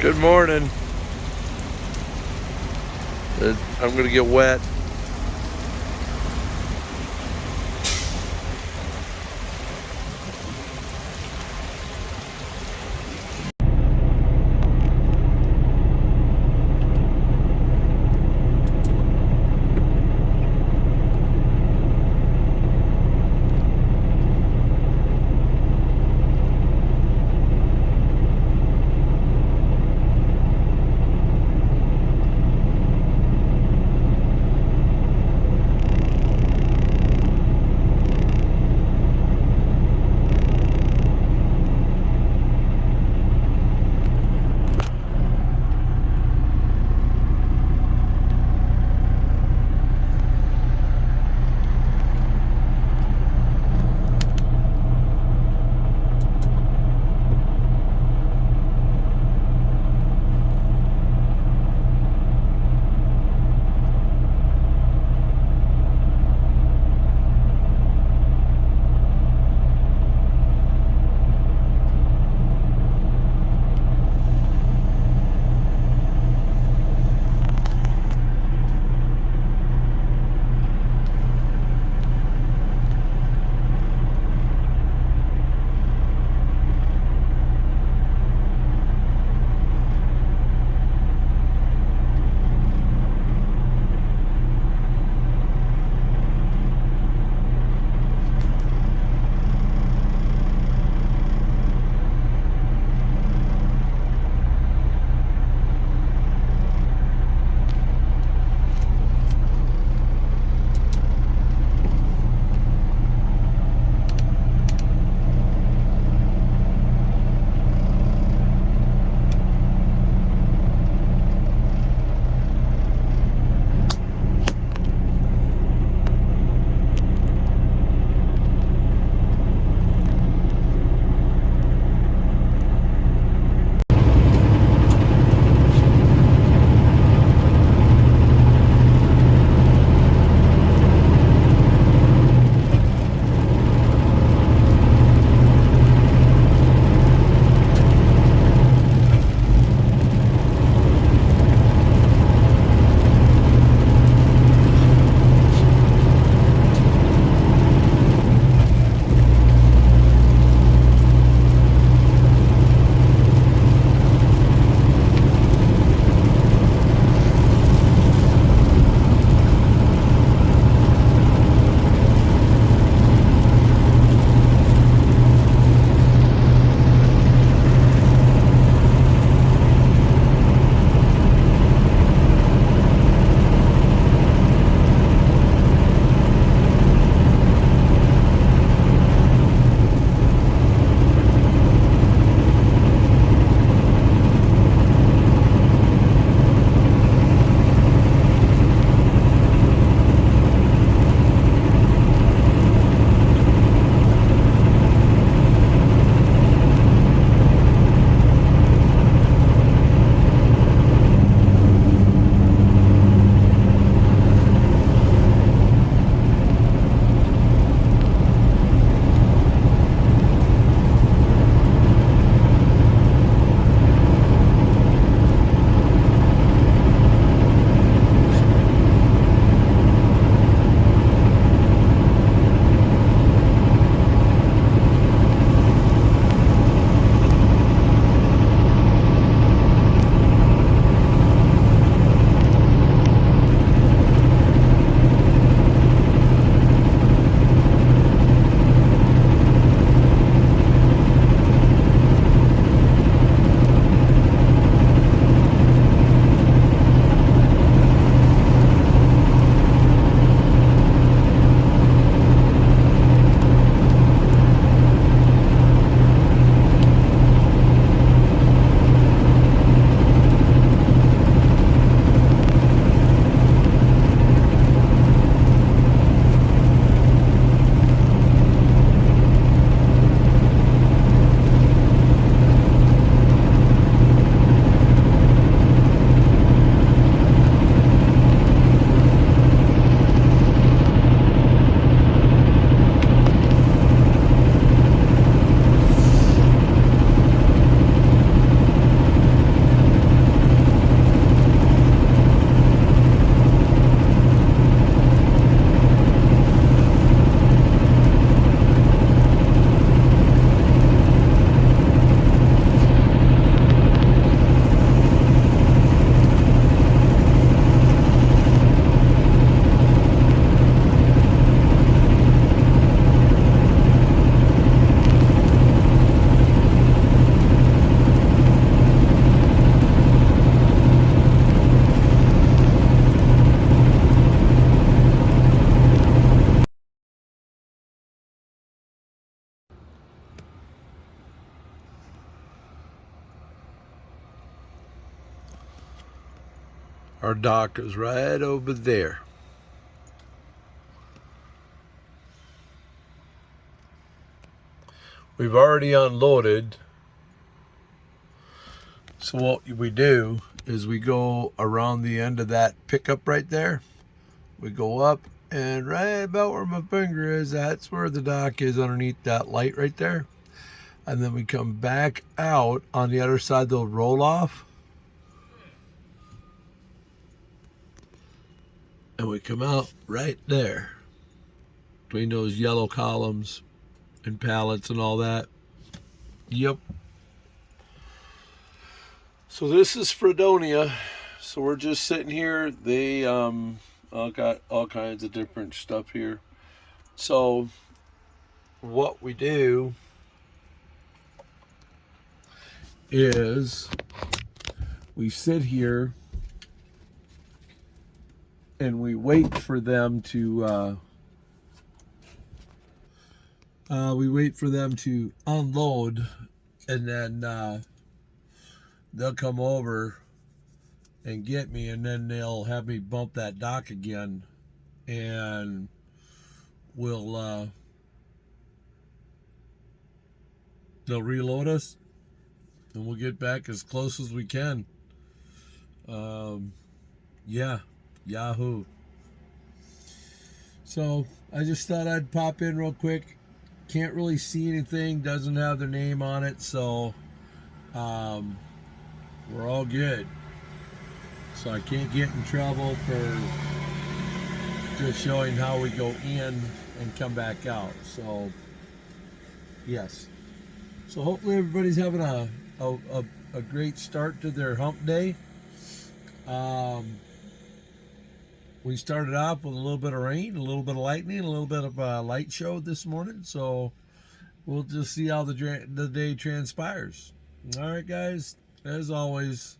Good morning. I'm gonna get wet. Our dock is right over there. We've already unloaded. So what we do is we go around the end of that pickup right there. We go up, and right about where my finger is, that's where the dock is, underneath that light right there. And then we come back out on the other side, they'll roll off. And we come out right there between those yellow columns and pallets and all that. Yep. So this is Fredonia. So we're just sitting here. They got all kinds of different stuff here. So what we do is we sit here and we wait for them to unload, and then they'll come over and get me, and then they'll have me bump that dock again, and they'll reload us, and we'll get back as close as we can. Yeah, Yahoo. So I just thought I'd pop in real quick. Can't really see anything, doesn't have their name on it, so we're all good. So I can't get in trouble for just showing how we go in and come back out. So yes. So hopefully everybody's having a great start to their hump day. We started off with a little bit of rain, a little bit of lightning, a little bit of a light show this morning. So we'll just see how the day transpires. All right, guys. As always,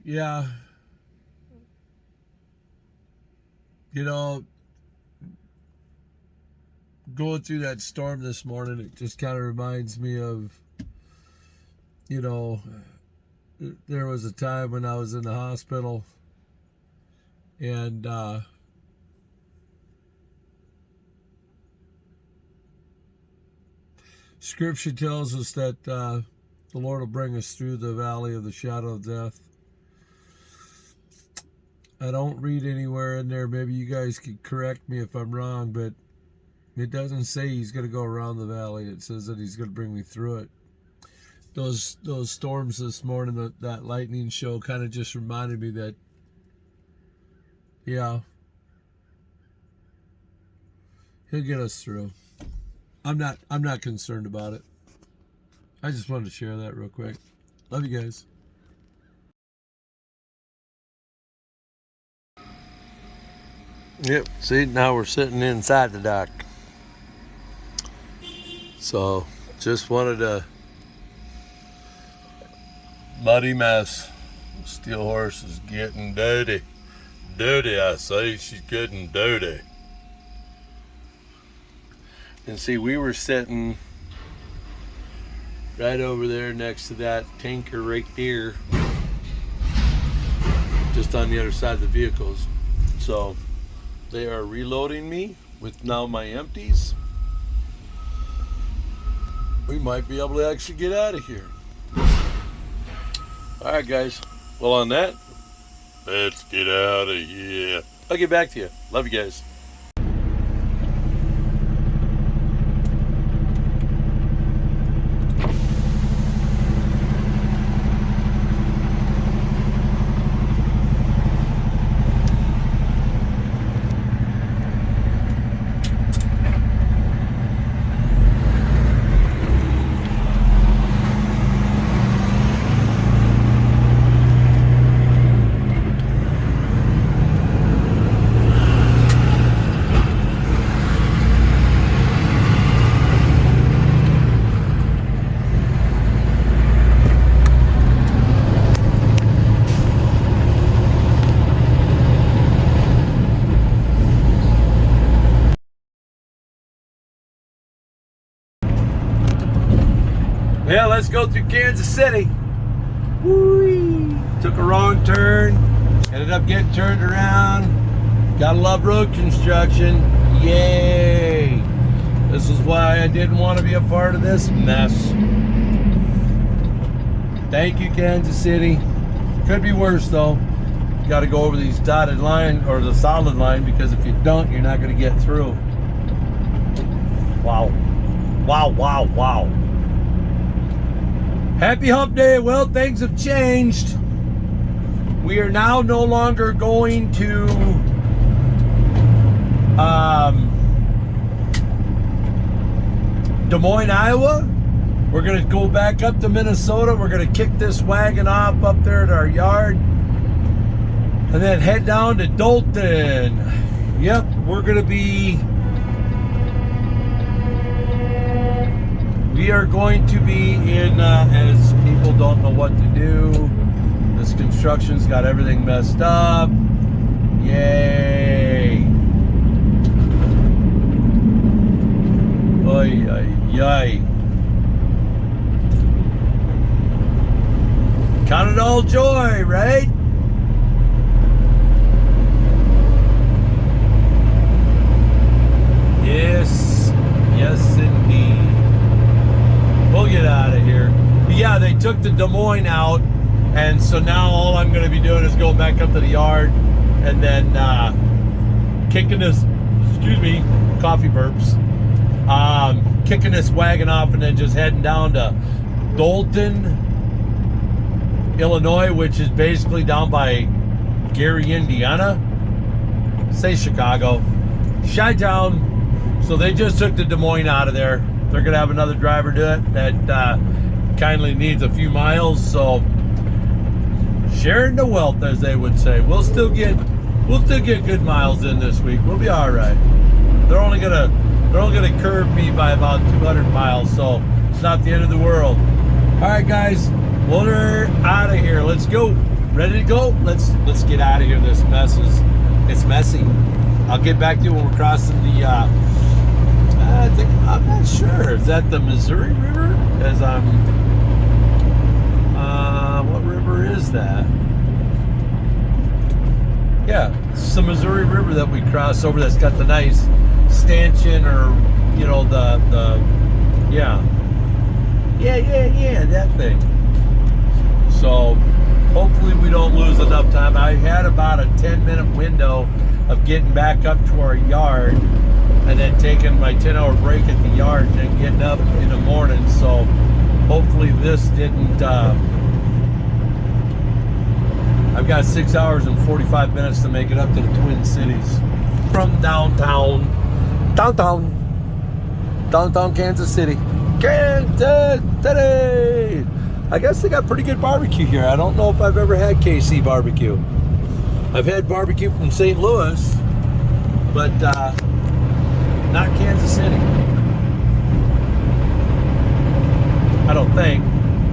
yeah, you know, going through that storm this morning, it just kind of reminds me of, you know, there was a time when I was in the hospital, and Scripture tells us that the Lord will bring us through the valley of the shadow of death. I don't read anywhere in there, maybe you guys could correct me if I'm wrong, but it doesn't say he's going to go around the valley. It says that he's going to bring me through it. Those storms this morning, that lightning show kind of just reminded me that, yeah, he'll get us through. I'm not concerned about it. I just wanted to share that real quick. Love you guys. Yep, see, now we're sitting inside the dock. So, just wanted to muddy mess. Steel horse is getting dirty. Dirty, I say, she's getting dirty. And see, we were sitting right over there next to that tanker right there, just on the other side of the vehicles. So they are reloading me with now my empties. We might be able to actually get out of here. All right, guys. Well, on that, let's get out of here. I'll get back to you. Love you guys. Yeah, let's go through Kansas City. Whee! Took a wrong turn. Ended up getting turned around. Gotta love road construction. Yay! This is why I didn't want to be a part of this mess. Thank you, Kansas City. Could be worse though. You got to go over these dotted line or the solid line, because if you don't, you're not going to get through. Wow. Wow, wow, wow. Happy hump day. Well, things have changed. We are now no longer going to Des Moines, Iowa. We're going to go back up to Minnesota. We're going to kick this wagon off up there at our yard. And then head down to Dalton. Yep, we're going to be... We are going to be in, as people don't know what to do. This construction's got everything messed up. Yay. Oy, oy, oy. Count it all joy, right? Yes, yes indeed. We'll get out of here. But yeah, they took the Des Moines out, and so now all I'm going to be doing is going back up to the yard and then kicking this, excuse me, coffee burps, kicking this wagon off and then just heading down to Dalton, Illinois, which is basically down by Gary, Indiana. Say Chicago. Chi-town. So they just took the Des Moines out of there. They're going to have another driver do it that kindly needs a few miles. So sharing the wealth, as they would say. We'll still get good miles in this week. We'll be all right. They're only gonna curve me by about 200 miles, so it's not the end of the world. All right, guys, we're out of here. Let's go. Ready to go? Let's get out of here. This mess it's messy. I'll get back to you when we're crossing the. I'm not sure. Is that the Missouri River? As I'm. What river is that? Yeah, it's the Missouri River that we cross over. That's got the nice stanchion, or yeah, that thing. So hopefully we don't lose enough time. I had about a 10-minute window of getting back up to our yard and then taking my 10-hour break at the yard and then getting up in the morning. So hopefully this didn't. I've got 6 hours and 45 minutes to make it up to the Twin Cities from downtown Kansas City. Kansas City! I guess they got pretty good barbecue here. I don't know if I've ever had KC barbecue. I've had barbecue from St. Louis, but not Kansas City. I don't think.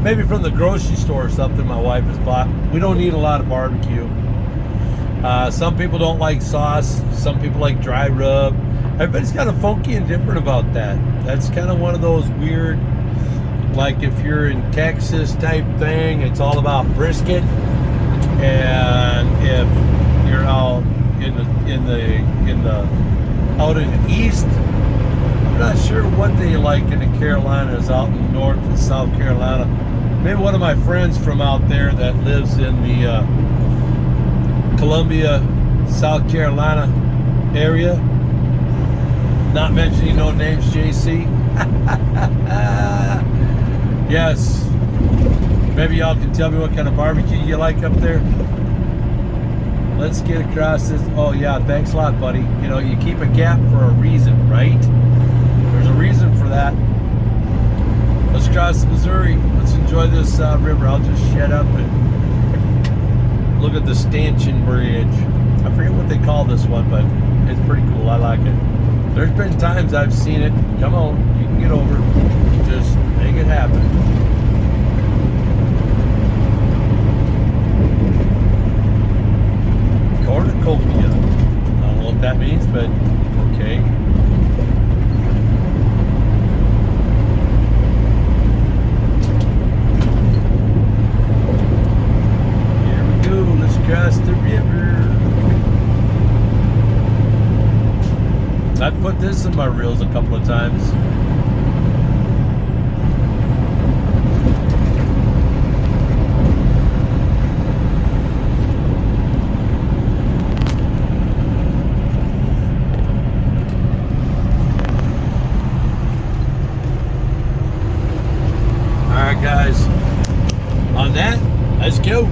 Maybe from the grocery store or something my wife has bought. We don't need a lot of barbecue. Some people don't like sauce. Some people like dry rub. Everybody's kind of funky and different about that. That's kind of one of those weird, like if you're in Texas type thing, it's all about brisket. And if you're out out in the east, I'm not sure what they like in the Carolinas, out in North and South Carolina. Maybe one of my friends from out there that lives in the Columbia, South Carolina area. Not mentioning no names, JC. Yes. Maybe y'all can tell me what kind of barbecue you like up there. Let's get across this. Oh yeah, thanks a lot, buddy. You know, you keep a gap for a reason, right? There's a reason for that. Let's cross the Missouri. Let's enjoy this river. I'll just shut up and look at the stanchion bridge. I forget what they call this one, but it's pretty cool. I like it. There's been times I've seen it. Come on, you can get over it. Just make it happen. Cornucopia. I don't know what that means, but okay. times. Alright guys, on that, let's go.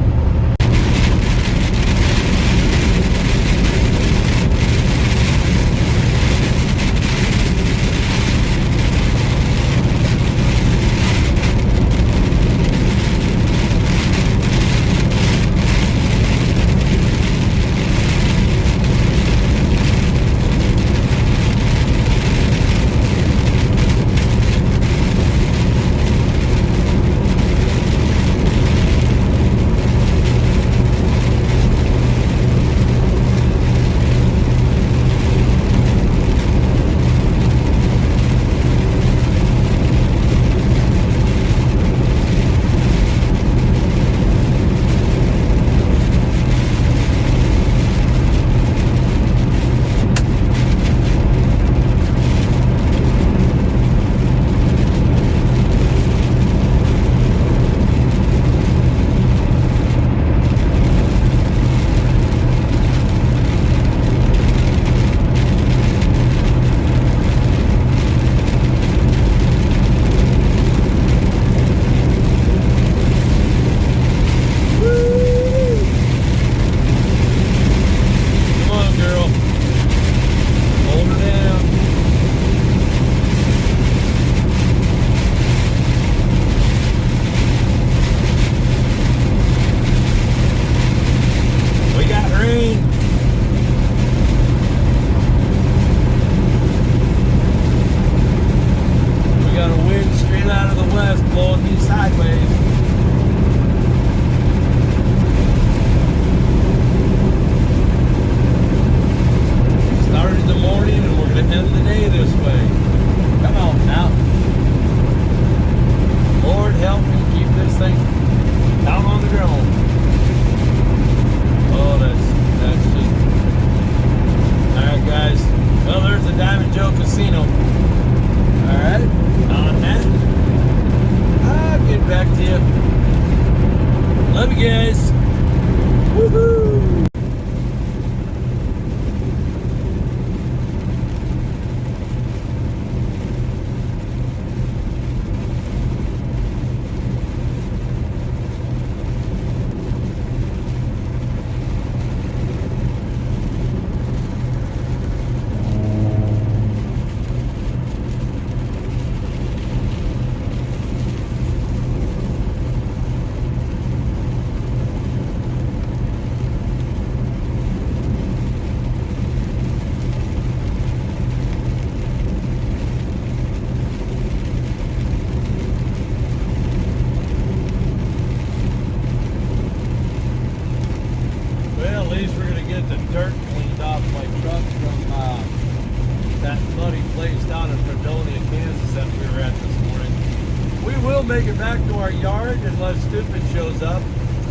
Make it back to our yard unless stupid shows up,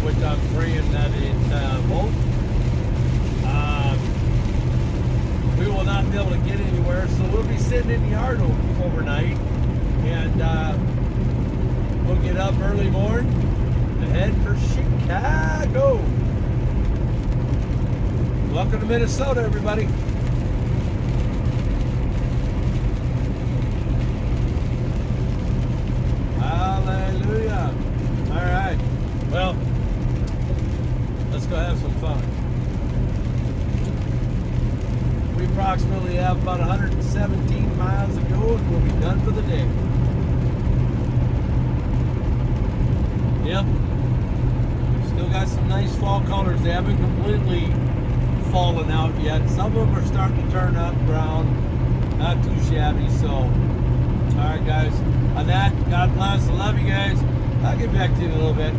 which I'm praying that it won't. We will not be able to get anywhere, so we'll be sitting in the yard overnight, and we'll get up early morning and head for Chicago. Welcome to Minnesota, everybody. Hallelujah. All right. Well, let's go have some fun. We approximately have about 117 miles to go and we'll be done for the day. Yep. Still got some nice fall colors. They haven't completely fallen out yet. Some of them are starting to turn up brown. Not too shabby, so. All right, guys. On that, God bless. I love you guys. I'll get back to you in a little bit.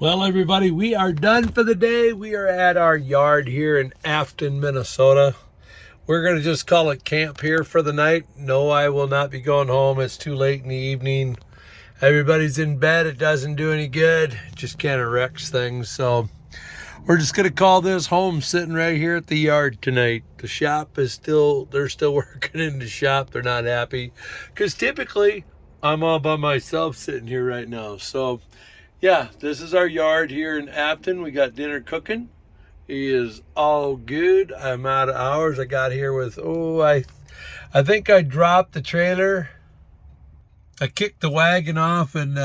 Well, everybody, we are done for the day. We are at our yard here in Afton, Minnesota. We're going to just call it camp here for the night. No, I will not be going home. It's too late in the evening. Everybody's in bed. It doesn't do any good. It just kind of wrecks things. So we're just going to call this home, sitting right here at the yard tonight. The shop is they're still working in the shop. They're not happy because typically I'm all by myself sitting here right now. So yeah, this is our yard here in Afton. We got dinner cooking. He is all good. I'm out of hours. I got here with, I think I dropped the trailer. I kicked the wagon off and,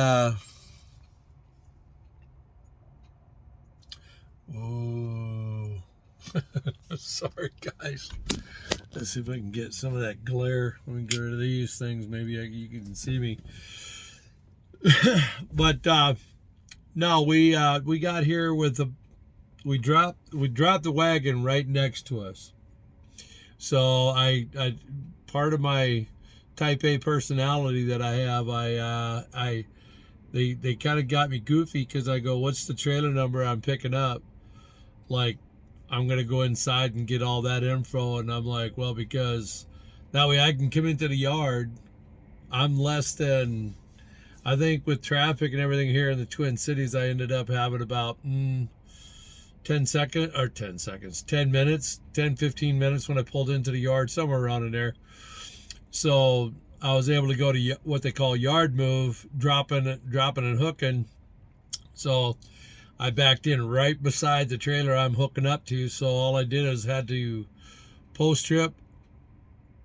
sorry guys. Let's see if I can get some of that glare. Let me get rid of these things. Maybe you can see me. But, no, we got here with we dropped the wagon right next to us. So I part of my type A personality that I have, they kind of got me goofy because I go, what's the trailer number I'm picking up? Like, I'm gonna go inside and get all that info, and I'm like, well, because that way I can come into the yard. I'm less than, I think with traffic and everything here in the Twin Cities, I ended up having about 10 minutes, 10-15 minutes when I pulled into the yard, somewhere around in there. So I was able to go to what they call yard move, dropping and hooking. So I backed in right beside the trailer I'm hooking up to. So all I did is had to post trip,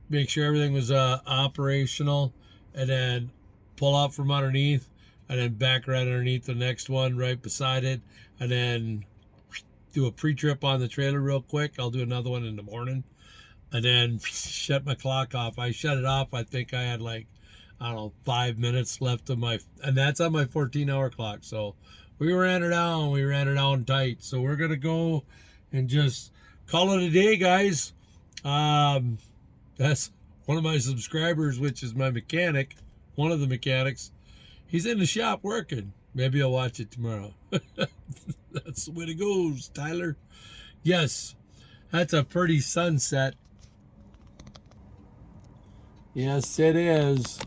make sure everything was operational, and then pull out from underneath, and then back right underneath the next one right beside it, and then do a pre-trip on the trailer real quick. I'll do another one in the morning, and then shut my clock off. I shut it off. I think I had like, I don't know, 5 minutes left of and that's on my 14-hour clock. So we ran it down tight. So we're gonna go and just call it a day, guys. That's one of my subscribers, which is my mechanic, one of the mechanics. He's in the shop working. Maybe I'll watch it tomorrow. That's the way it goes, Tyler. Yes, that's a pretty sunset. Yes, it is.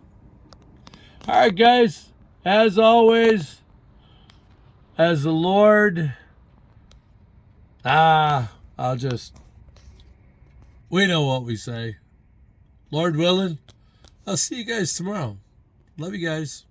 All right, guys. As always, as the Lord, we know what we say. Lord willing, I'll see you guys tomorrow. Love you guys.